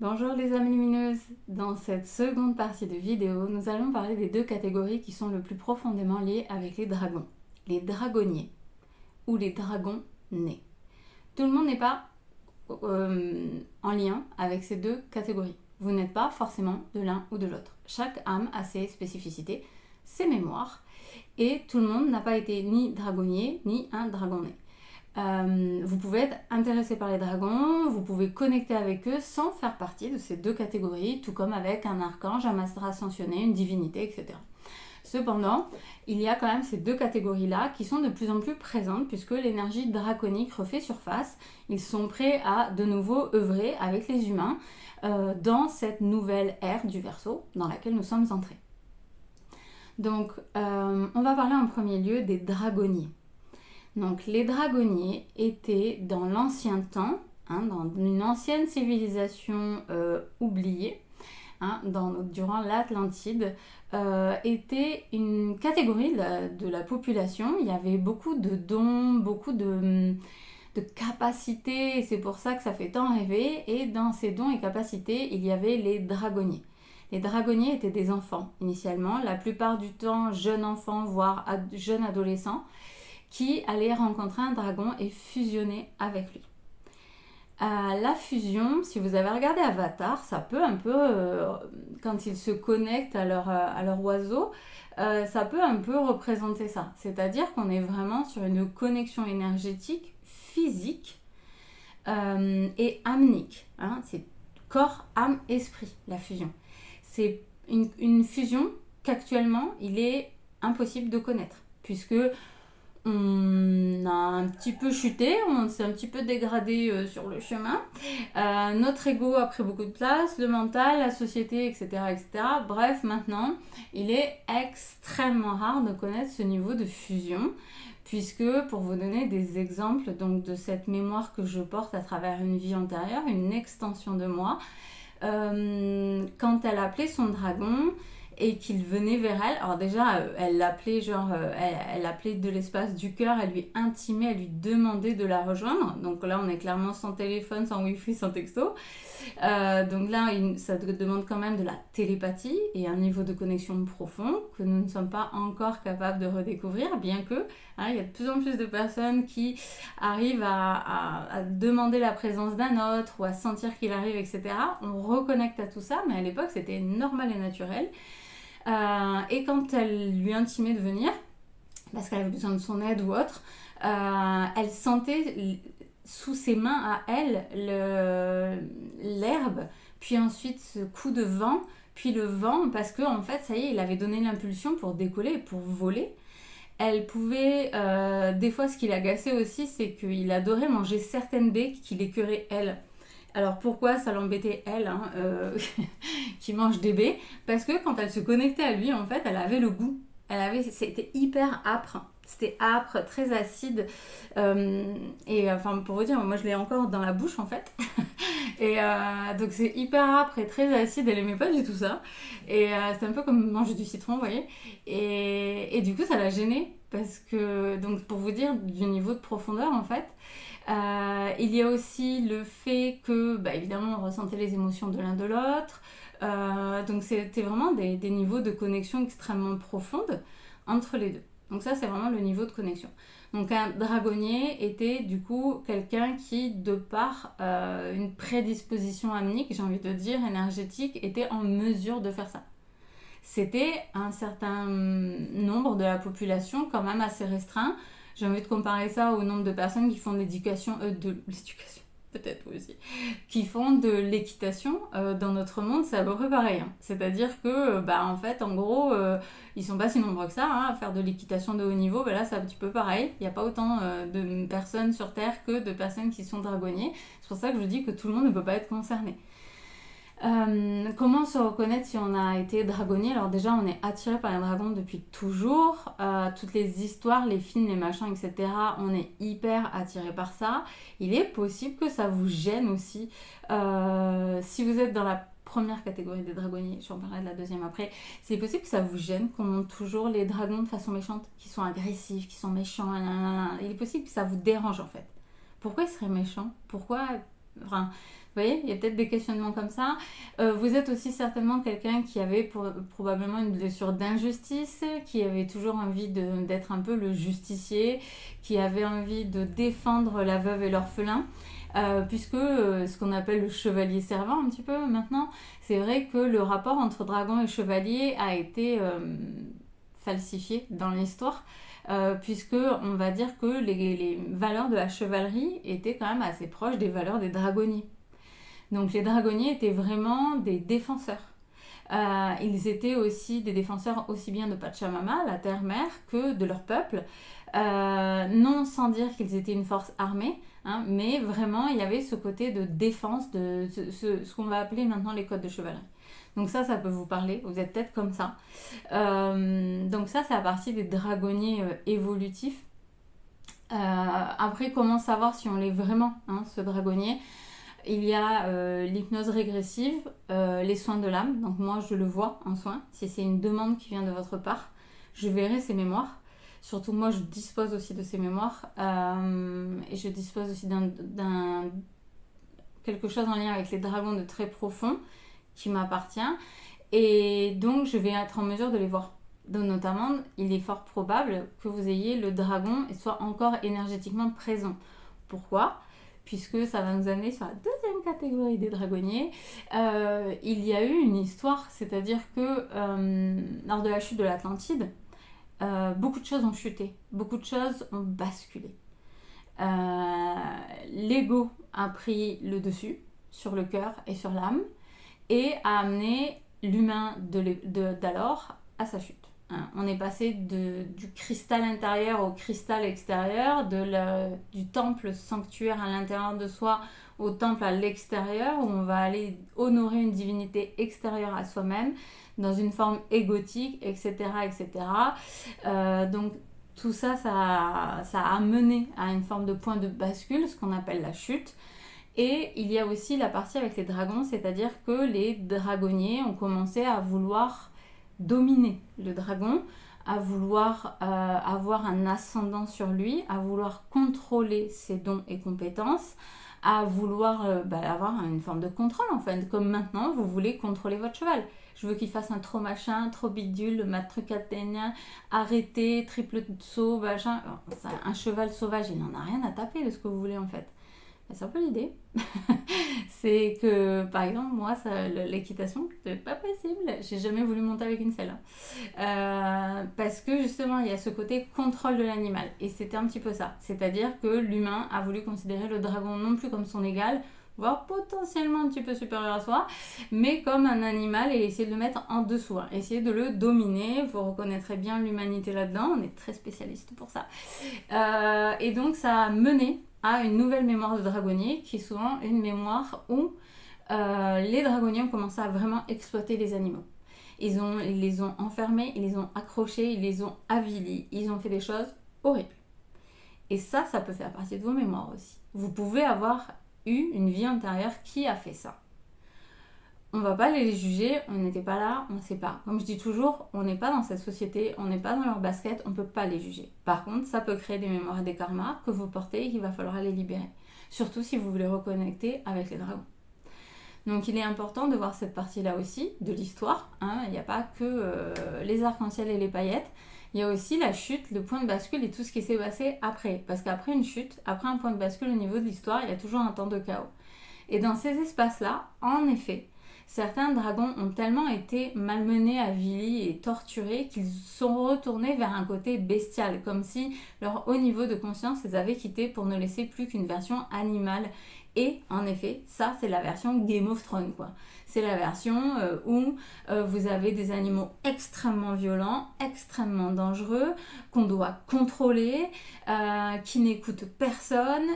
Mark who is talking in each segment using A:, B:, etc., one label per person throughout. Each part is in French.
A: Bonjour les âmes lumineuses, dans cette seconde partie de vidéo, nous allons parler des deux catégories qui sont le plus profondément liées avec les dragons. Les dragonniers ou les dragons nés. Tout le monde n'est pas en lien avec ces deux catégories. Vous n'êtes pas forcément de l'un ou de l'autre. Chaque âme a ses spécificités, ses mémoires, et tout le monde n'a pas été ni dragonnier ni un dragon né. Vous pouvez être intéressé par les dragons, vous pouvez connecter avec eux sans faire partie de ces deux catégories, tout comme avec un archange, un maître ascensionné, une divinité, etc. Cependant, il y a quand même ces deux catégories-là qui sont de plus en plus présentes puisque l'énergie draconique refait surface. Ils sont prêts à de nouveau œuvrer avec les humains dans cette nouvelle ère du Verseau dans laquelle nous sommes entrés. Donc, on va parler en premier lieu des dragonniers. Donc les dragonniers étaient dans l'ancien temps, dans une ancienne civilisation oubliée, durant l'Atlantide, était une catégorie de la population. Il y avait beaucoup de dons, beaucoup de capacités, et c'est pour ça que ça fait tant rêver. Et dans ces dons et capacités, il y avait les dragonniers. Les dragonniers étaient des enfants initialement, la plupart du temps jeunes enfants, voire jeunes adolescents, qui allait rencontrer un dragon et fusionner avec lui. La fusion, si vous avez regardé Avatar, ça peut un peu, quand ils se connectent à leur oiseau, ça peut un peu représenter ça. C'est-à-dire qu'on est vraiment sur une connexion énergétique, physique et amnique. C'est corps, âme, esprit, la fusion. C'est une fusion qu'actuellement, il est impossible de connaître, puisque on a un petit peu chuté, on s'est un petit peu dégradé sur le chemin. Notre ego a pris beaucoup de place, le mental, la société, etc., etc. Bref, maintenant, il est extrêmement rare de connaître ce niveau de fusion, puisque, pour vous donner des exemples donc, de cette mémoire que je porte à travers une vie antérieure, une extension de moi, quand elle appelait son dragon, et qu'il venait vers elle. Alors déjà, elle l'appelait elle l'appelait de l'espace du cœur, elle lui intimait, elle lui demandait de la rejoindre. Donc là, on est clairement sans téléphone, sans wifi, sans texto. Donc là, ça demande quand même de la télépathie et un niveau de connexion profond que nous ne sommes pas encore capables de redécouvrir, bien que il y a de plus en plus de personnes qui arrivent à demander la présence d'un autre ou à sentir qu'il arrive, etc. On reconnecte à tout ça, mais à l'époque, c'était normal et naturel. Et quand elle lui intimait de venir, parce qu'elle avait besoin de son aide ou autre, elle sentait sous ses mains à elle l'herbe, puis ensuite ce coup de vent, puis le vent, parce que en fait, ça y est, il avait donné l'impulsion pour décoller, pour voler. Elle pouvait, des fois, ce qui l'agaçait aussi, c'est qu'il adorait manger certaines baies qu'il écœurait elle. Alors pourquoi ça l'embêtait elle, qui mange des baies? Parce que quand elle se connectait à lui, en fait, elle avait le goût. C'était hyper âpre. C'était âpre, très acide. Et enfin, pour vous dire, moi je l'ai encore dans la bouche en fait. Et donc c'est hyper âpre et très acide. Elle aimait pas du tout ça. Et c'était un peu comme manger du citron, vous voyez. Et du coup, ça l'a gênée. Parce que, donc pour vous dire du niveau de profondeur en fait, il y a aussi le fait que, évidemment, on ressentait les émotions de l'un de l'autre. Donc c'était vraiment des niveaux de connexion extrêmement profondes entre les deux. Donc ça, c'est vraiment le niveau de connexion. Donc un dragonnier était du coup quelqu'un qui, de par une prédisposition amnique, j'ai envie de dire, énergétique, était en mesure de faire ça. C'était un certain nombre de la population quand même assez restreint. J'ai envie de comparer ça au nombre de personnes qui font de l'éducation, peut-être aussi, qui font de l'équitation dans notre monde, c'est à peu près pareil. C'est-à-dire que, en fait, en gros, ils sont pas si nombreux que ça à faire de l'équitation de haut niveau. Là, c'est un petit peu pareil. Il n'y a pas autant de personnes sur Terre que de personnes qui sont dragonniers. C'est pour ça que je dis que tout le monde ne peut pas être concerné. Comment se reconnaître si on a été dragonnier? Alors déjà, on est attiré par les dragons depuis toujours. Toutes les histoires, les films, les machins, etc. On est hyper attiré par ça. Il est possible que ça vous gêne aussi. Si vous êtes dans la première catégorie des dragonniers, j'en parlerai de la deuxième après, c'est possible que ça vous gêne qu'on montre toujours les dragons de façon méchante, qui sont agressifs, qui sont méchants. Il est possible que ça vous dérange en fait. Pourquoi ils seraient méchants? Pourquoi Enfin, vous voyez, il y a peut-être des questionnements comme ça. Vous êtes aussi certainement quelqu'un qui avait probablement une blessure d'injustice, qui avait toujours envie d'être un peu le justicier, qui avait envie de défendre la veuve et l'orphelin. Puisque ce qu'on appelle le chevalier servant un petit peu maintenant, c'est vrai que le rapport entre dragon et chevalier a été falsifié dans l'histoire, puisque on va dire que les valeurs de la chevalerie étaient quand même assez proches des valeurs des dragonniers. Donc les dragonniers étaient vraiment des défenseurs. Ils étaient aussi des défenseurs aussi bien de Pachamama, la terre-mère, que de leur peuple. Non sans dire qu'ils étaient une force armée, hein, mais vraiment il y avait ce côté de défense, de ce qu'on va appeler maintenant les codes de chevalerie. Donc ça peut vous parler, vous êtes peut-être comme ça. Donc ça, c'est la partie des dragonniers évolutifs. Après, comment savoir si on l'est vraiment, hein, ce dragonnier? Il y a l'hypnose régressive, les soins de l'âme. Donc moi, je le vois en soins. Si c'est une demande qui vient de votre part, je verrai ces mémoires. Surtout moi, je dispose aussi de ces mémoires. Et je dispose aussi d'un quelque chose en lien avec les dragons de très profond qui m'appartient. Et donc, je vais être en mesure de les voir. Donc, notamment, il est fort probable que vous ayez le dragon et soit encore énergétiquement présent. Pourquoi ? Puisque ça va nous amener sur la deuxième catégorie des dragonniers. Il y a eu une histoire, c'est-à-dire que lors de la chute de l'Atlantide, beaucoup de choses ont chuté, beaucoup de choses ont basculé. L'ego a pris le dessus sur le cœur et sur l'âme et a amené l'humain d'alors à sa chute. On est passé du cristal intérieur au cristal extérieur, du temple sanctuaire à l'intérieur de soi au temple à l'extérieur, où on va aller honorer une divinité extérieure à soi-même, dans une forme égotique, etc. etc. Donc tout ça, ça a mené à une forme de point de bascule, ce qu'on appelle la chute. Et il y a aussi la partie avec les dragons, c'est-à-dire que les dragonniers ont commencé à vouloir dominer le dragon, à vouloir avoir un ascendant sur lui, à vouloir contrôler ses dons et compétences, à vouloir avoir une forme de contrôle en fait, comme maintenant vous voulez contrôler votre cheval. Je veux qu'il fasse un trop machin, trop bidule, ma truc athénien, arrêter, triple saut, machin. Un cheval sauvage, il n'en a rien à taper de ce que vous voulez en fait. C'est un peu l'idée. C'est que, par exemple, moi, l'équitation, c'est pas possible. J'ai jamais voulu monter avec une selle. Parce que, justement, il y a ce côté contrôle de l'animal. Et c'était un petit peu ça. C'est-à-dire que l'humain a voulu considérer le dragon non plus comme son égal, voire potentiellement un petit peu supérieur à soi, mais comme un animal et essayer de le mettre en dessous. Essayer de le dominer. Vous reconnaîtrez bien l'humanité là-dedans. On est très spécialiste pour ça. Et donc, ça a mené à une nouvelle mémoire de dragonnier qui est souvent une mémoire où les dragonniers ont commencé à vraiment exploiter les animaux. Ils les ont enfermés, ils les ont accrochés, ils les ont avilis, ils ont fait des choses horribles. Et ça peut faire partie de vos mémoires aussi. Vous pouvez avoir eu une vie antérieure qui a fait ça. On va pas les juger, on n'était pas là, on ne sait pas. Comme je dis toujours, on n'est pas dans cette société, on n'est pas dans leur basket, on ne peut pas les juger. Par contre, ça peut créer des mémoires et des karmas que vous portez et qu'il va falloir les libérer. Surtout si vous voulez reconnecter avec les dragons. Donc il est important de voir cette partie-là aussi de l'histoire. Il n'y a pas que les arcs-en-ciel et les paillettes. Il y a aussi la chute, le point de bascule et tout ce qui s'est passé après. Parce qu'après une chute, après un point de bascule au niveau de l'histoire, il y a toujours un temps de chaos. Et dans ces espaces-là, en effet, certains dragons ont tellement été malmenés, avilis et torturés qu'ils sont retournés vers un côté bestial, comme si leur haut niveau de conscience les avait quittés pour ne laisser plus qu'une version animale. Et en effet, ça c'est la version Game of Thrones quoi. C'est la version où vous avez des animaux extrêmement violents, extrêmement dangereux, qu'on doit contrôler, qui n'écoutent personne,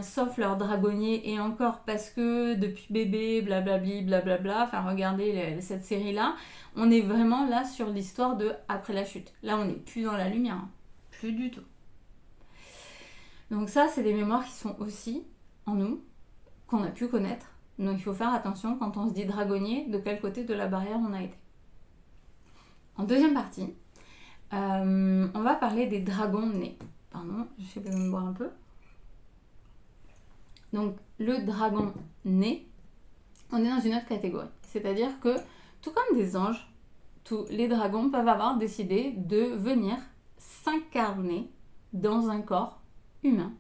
A: sauf leur dragonnier, et encore parce que depuis bébé, blablabli, blablabla, enfin regardez cette série-là, on est vraiment là sur l'histoire de après la chute. Là on n'est plus dans la lumière, hein. Plus du tout. Donc ça c'est des mémoires qui sont aussi en nous, qu'on a pu connaître. Donc il faut faire attention quand on se dit dragonnier, de quel côté de la barrière on a été. En deuxième partie, on va parler des dragons nés. Pardon, j'essaie de me boire un peu. Donc le dragon né, on est dans une autre catégorie. C'est-à-dire que, tout comme des anges, tous les dragons peuvent avoir décidé de venir s'incarner dans un corps humain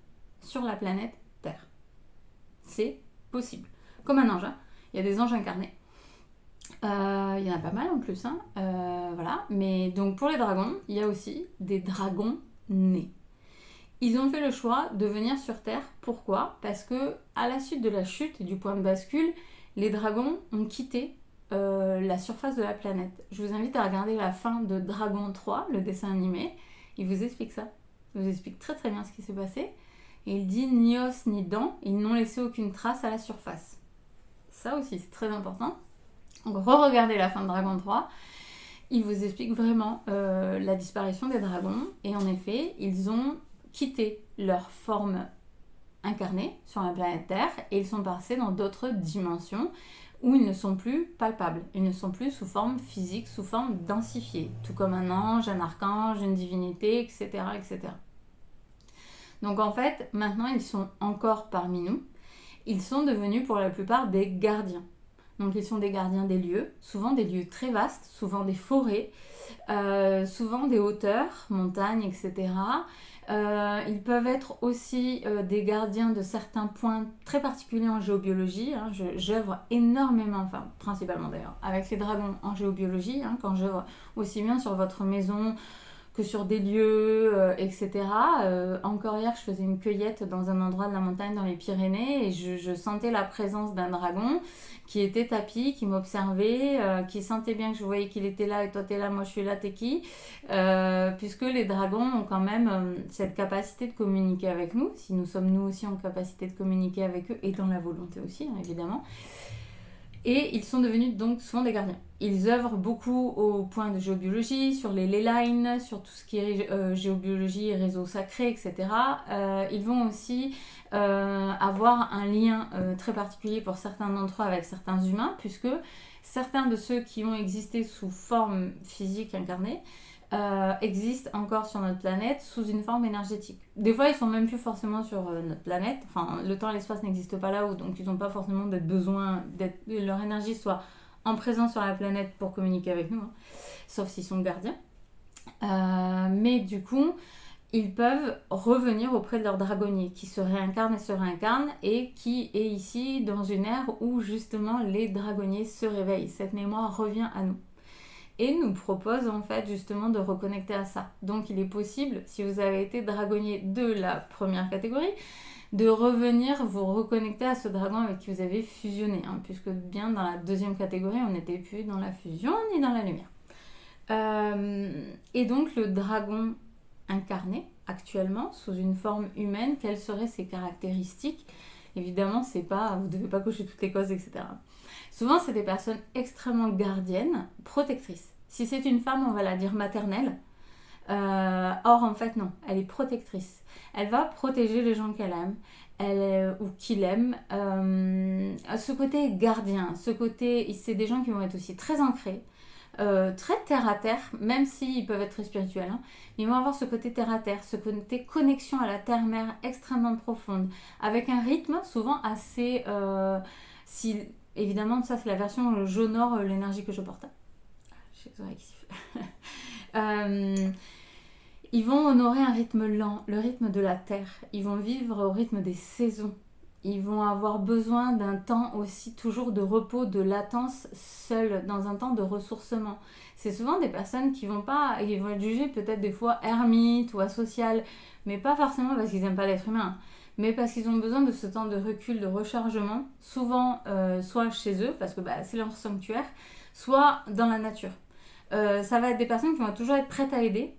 A: sur la planète Terre. C'est possible. Comme un ange, hein. Il y a des anges incarnés. Il y en a pas mal en plus, hein. Voilà. Mais donc pour les dragons, il y a aussi des dragons nés. Ils ont fait le choix de venir sur Terre. Pourquoi ? Parce que à la suite de la chute et du point de bascule, les dragons ont quitté la surface de la planète. Je vous invite à regarder la fin de Dragon 3, le dessin animé. Il vous explique ça. Il vous explique très très bien ce qui s'est passé. Et il dit ni os ni dents, ils n'ont laissé aucune trace à la surface. Ça aussi, c'est très important. Donc re-regardez la fin de Dragon 3. Il vous explique vraiment la disparition des dragons. Et en effet, ils ont quitté leur forme incarnée sur la planète Terre et ils sont passés dans d'autres dimensions où ils ne sont plus palpables. Ils ne sont plus sous forme physique, sous forme densifiée, tout comme un ange, un archange, une divinité, etc., etc. Donc en fait, maintenant ils sont encore parmi nous. Ils sont devenus pour la plupart des gardiens. Donc ils sont des gardiens des lieux, souvent des lieux très vastes, souvent des forêts, souvent des hauteurs, montagnes, etc. Ils peuvent être aussi des gardiens de certains points très particuliers en géobiologie. Hein. J'œuvre énormément, enfin principalement d'ailleurs, avec les dragons en géobiologie, hein, quand j'œuvre aussi bien sur votre maison que sur des lieux, etc. Encore hier, je faisais une cueillette dans un endroit de la montagne dans les Pyrénées et je sentais la présence d'un dragon qui était tapis, qui m'observait, qui sentait bien que je voyais qu'il était là et toi t'es là, moi je suis là, t'es qui puisque les dragons ont quand même cette capacité de communiquer avec nous, si nous sommes nous aussi en capacité de communiquer avec eux et dans la volonté aussi, hein, évidemment. Et ils sont devenus donc souvent des gardiens. Ils œuvrent beaucoup au point de géobiologie, sur les ley lines, sur tout ce qui est géobiologie, réseaux sacrés, etc. Ils vont aussi avoir un lien très particulier pour certains d'entre eux avec certains humains, puisque certains de ceux qui ont existé sous forme physique incarnée existent encore sur notre planète sous une forme énergétique. Des fois, ils sont même plus forcément sur notre planète. Enfin, le temps et l'espace n'existent pas là-haut, donc ils n'ont pas forcément besoin que leur énergie soit en présence sur la planète pour communiquer avec nous, hein, sauf s'ils sont gardiens. Mais du coup, ils peuvent revenir auprès de leur dragonnier qui se réincarne et qui est ici dans une ère où justement les dragonniers se réveillent. Cette mémoire revient à nous. Et nous propose en fait justement de reconnecter à ça. Donc il est possible, si vous avez été dragonnier de la première catégorie, de revenir vous reconnecter à ce dragon avec qui vous avez fusionné, hein, puisque bien dans la deuxième catégorie, on n'était plus dans la fusion ni dans la lumière. Et donc le dragon incarné actuellement sous une forme humaine, quelles seraient ses caractéristiques ? Évidemment, c'est pas, vous ne devez pas cocher toutes les causes, etc. Souvent, c'est des personnes extrêmement gardiennes, protectrices. Si c'est une femme, on va la dire maternelle. Or, en fait, non, elle est protectrice. Elle va protéger les gens qu'elle aime, ou qu'il aime. Ce côté gardien, ce côté, c'est des gens qui vont être aussi très ancrés, très terre à terre, même s'ils peuvent être très spirituels. Hein. Ils vont avoir ce côté terre à terre, ce côté connexion à la terre-mère extrêmement profonde, avec un rythme souvent assez... évidemment, ça c'est la version j'honore l'énergie que je porte. J'ai les oreilles qui sifflent. Ils vont honorer un rythme lent, le rythme de la terre. Ils vont vivre au rythme des saisons. Ils vont avoir besoin d'un temps aussi toujours de repos, de latence, seuls, dans un temps de ressourcement. C'est souvent des personnes qui vont être jugées peut-être des fois ermites ou asociales, mais pas forcément parce qu'ils n'aiment pas l'être humain, mais parce qu'ils ont besoin de ce temps de recul, de rechargement, souvent soit chez eux, parce que c'est leur sanctuaire, soit dans la nature. Ça va être des personnes qui vont toujours être prêtes à aider,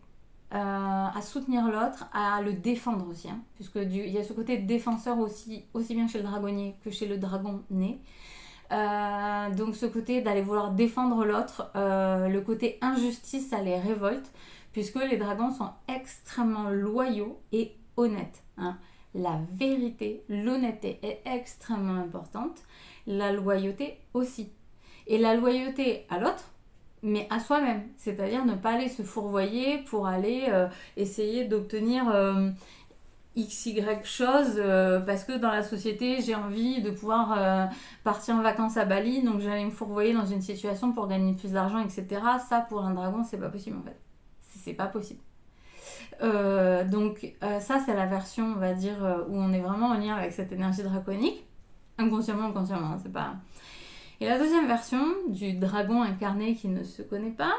A: à soutenir l'autre, à le défendre aussi, hein, puisque il y a ce côté défenseur aussi bien chez le dragonnier que chez le dragon né. Donc ce côté d'aller vouloir défendre l'autre, le côté injustice, ça les révolte, puisque les dragons sont extrêmement loyaux et honnêtes, hein. La vérité, l'honnêteté est extrêmement importante, la loyauté aussi. Et la loyauté à l'autre, mais à soi-même, c'est-à-dire ne pas aller se fourvoyer pour aller essayer d'obtenir... XY chose parce que dans la société j'ai envie de pouvoir partir en vacances à Bali, donc j'allais me fourvoyer dans une situation pour gagner plus d'argent, etc. Ça pour un dragon c'est pas possible en fait, c'est pas possible. Donc ça c'est la version on va dire où on est vraiment en lien avec cette énergie draconique, inconsciemment ou consciemment, c'est pas... Et la deuxième version du dragon incarné qui ne se connaît pas,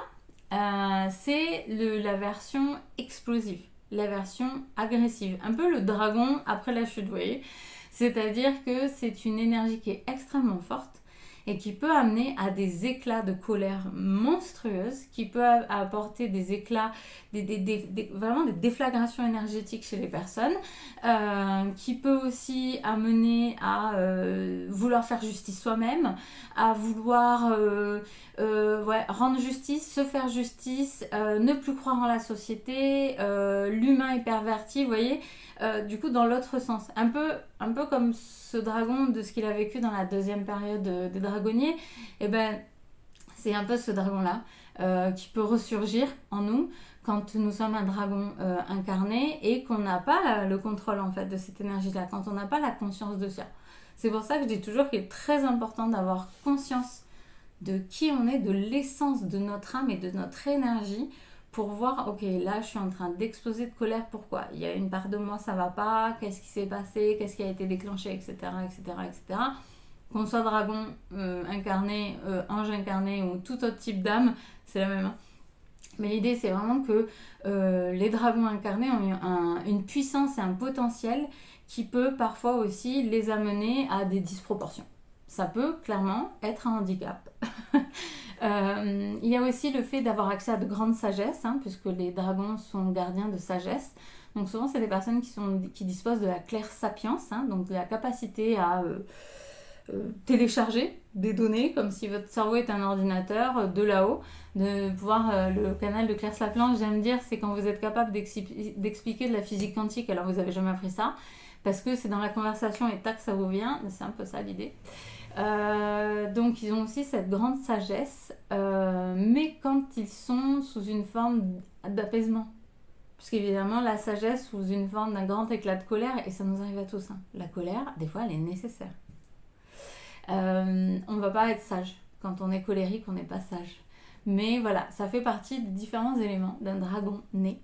A: c'est la version explosive, la version agressive, un peu le dragon après la chute, vous voyez. C'est-à-dire que c'est une énergie qui est extrêmement forte et qui peut amener à des éclats de colère monstrueuses, qui peut apporter des éclats, vraiment des déflagrations énergétiques chez les personnes, qui peut aussi amener à vouloir faire justice soi-même, à vouloir rendre justice, se faire justice, ne plus croire en la société, l'humain est perverti, vous voyez. Du coup dans l'autre sens, un peu comme ce dragon de ce qu'il a vécu dans la deuxième période des dragonniers, et ben c'est un peu ce dragon là qui peut ressurgir en nous quand nous sommes un dragon incarné et qu'on n'a pas le contrôle en fait de cette énergie là, quand on n'a pas la conscience de ça. C'est pour ça que je dis toujours qu'il est très important d'avoir conscience de qui on est, de l'essence de notre âme et de notre énergie, pour voir, ok, là je suis en train d'exploser de colère, pourquoi? Il y a une part de moi, ça va pas, qu'est-ce qui s'est passé, qu'est-ce qui a été déclenché, etc. etc. Qu'on soit dragon incarné, ange incarné ou tout autre type d'âme, c'est la même. Hein. Mais l'idée c'est vraiment que les dragons incarnés ont une puissance et un potentiel qui peut parfois aussi les amener à des disproportions. Ça peut clairement être un handicap. Il y a aussi le fait d'avoir accès à de grandes sagesses, hein, puisque les dragons sont gardiens de sagesse. Donc souvent, c'est des personnes qui disposent de la clairsapience, hein, donc de la capacité à télécharger des données, comme si votre cerveau est un ordinateur de là-haut, de pouvoir, le canal de clairsapience, j'aime dire, c'est quand vous êtes capable d'expliquer de la physique quantique, alors vous n'avez jamais appris ça, parce que c'est dans la conversation et tac, ça vous vient, c'est un peu ça l'idée. Donc ils ont aussi cette grande sagesse, mais quand ils sont sous une forme d'apaisement. Parce qu'évidemment, la sagesse sous une forme d'un grand éclat de colère, et ça nous arrive à tous, hein. La colère, des fois, elle est nécessaire. On ne va pas être sage. Quand on est colérique, on n'est pas sage. Mais voilà, ça fait partie des différents éléments d'un dragon né.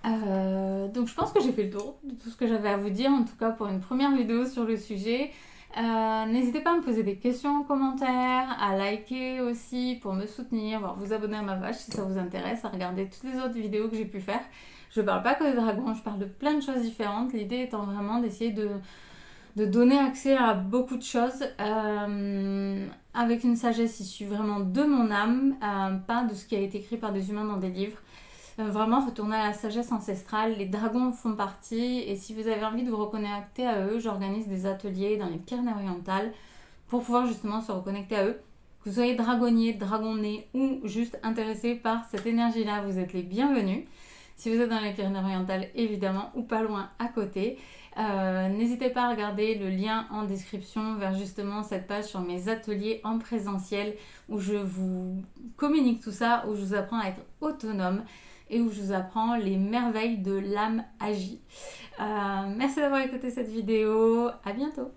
A: Donc je pense que j'ai fait le tour de tout ce que j'avais à vous dire, en tout cas pour une première vidéo sur le sujet. N'hésitez pas à me poser des questions en commentaire, à liker aussi pour me soutenir, voire vous abonner à ma page si ça vous intéresse, à regarder toutes les autres vidéos que j'ai pu faire. Je parle pas que des dragons, je parle de plein de choses différentes, l'idée étant vraiment d'essayer de donner accès à beaucoup de choses avec une sagesse issue vraiment de mon âme, pas de ce qui a été écrit par des humains dans des livres. Vraiment retourner à la sagesse ancestrale, les dragons font partie, et si vous avez envie de vous reconnecter à eux, j'organise des ateliers dans les Pyrénées-Orientales pour pouvoir justement se reconnecter à eux. Que vous soyez dragonnier, dragonné ou juste intéressé par cette énergie-là, vous êtes les bienvenus. Si vous êtes dans les Pyrénées-Orientales, évidemment, ou pas loin à côté. N'hésitez pas à regarder le lien en description vers justement cette page sur mes ateliers en présentiel où je vous communique tout ça, où je vous apprends à être autonome et où je vous apprends les merveilles de l'âme agie. Merci d'avoir écouté cette vidéo, à bientôt.